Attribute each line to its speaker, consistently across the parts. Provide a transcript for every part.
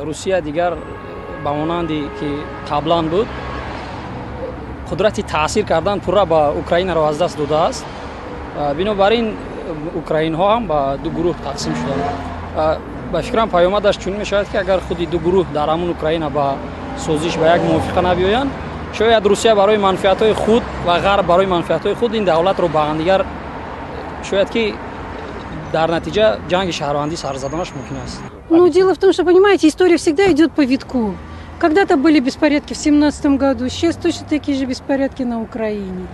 Speaker 1: روسیه دیگر به مانندی که قبلا بود قدرت تاثیر کردن پورا با اوکراین را از دست داده است. بنابراین اوکراین ها هم به دو گروه تقسیم شدند. به فکرم پیامدش چون می شود که اگر خودی دو گروه در همون اوکراین با سازش به یک موافقه نبیایند، شاید روسیه برای منفعت های خود و غرب برای منفعت های خود این دولت رو به هم دیگر شاید که در نتیجه جنگ شهروندی سر زدنش ممکن است.
Speaker 2: Ну, дело в том, что, понимаете, история всегда идет по витку. Когда-то были беспорядки в 2017 году, сейчас точно такие же беспорядки на Украине.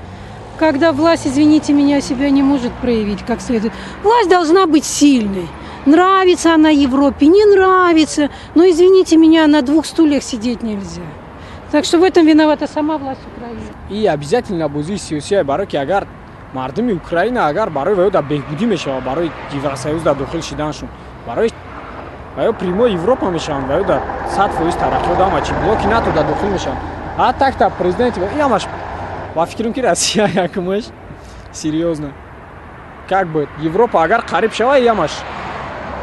Speaker 2: Когда власть, извините меня, себя не может проявить как следует. Власть должна быть сильной. Нравится она Европе, не нравится. Но, извините меня, на двух стульях сидеть нельзя. Так что в этом виновата сама власть Украины.
Speaker 3: И обязательно бузии сиёсия барои ки агар мардуми Украина агар барои ваё да беҳбудӣ мешавад, барои Евросоюз да дохил шиданшон, барои ваё примо Европа мешаванд, ваё да 100% тараққиёт амачи блоки НАТО да дохил мешаванд. А так-то президент ямаш ва фикрам ки Россия якумаш серьёзно. Как бы Европа агар қариб шавад ямаш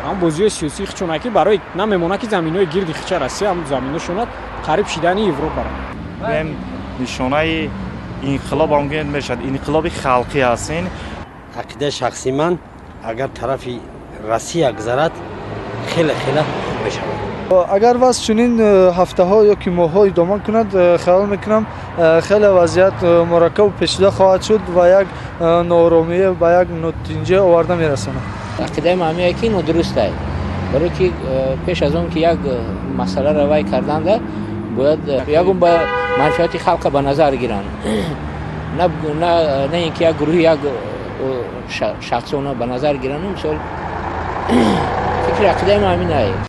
Speaker 3: ам бозии сиёсии хичонаки барои намемона ки заминҳои гирди хича Россия ам заминошонад қариб шидани Европаро.
Speaker 4: Бем нишонаи инқилоб омгӯяд мешавад, инқилоби халқӣ ҳастин.
Speaker 5: عقیده شخصی من اگر طرف روسیه گذرد خیلی میشود.
Speaker 6: اگر واسه چنین هفته ها یا که ماه ها ادامه کند خیال میکنم خیلی وضعیت مرکب و پیچیده خواهد شد و یک ناآرامی به یک نتیجه آورده میرساند.
Speaker 7: عقیده من میگه که اینو درست است. برای که پیش از اون که یک مسئله روی کردند باید یکم به منفعت خلق به نظر گیرند. نه اینکه یک گروه یک شخص اونو به نظر گیرند. مثلا فکر عقیده من همین است.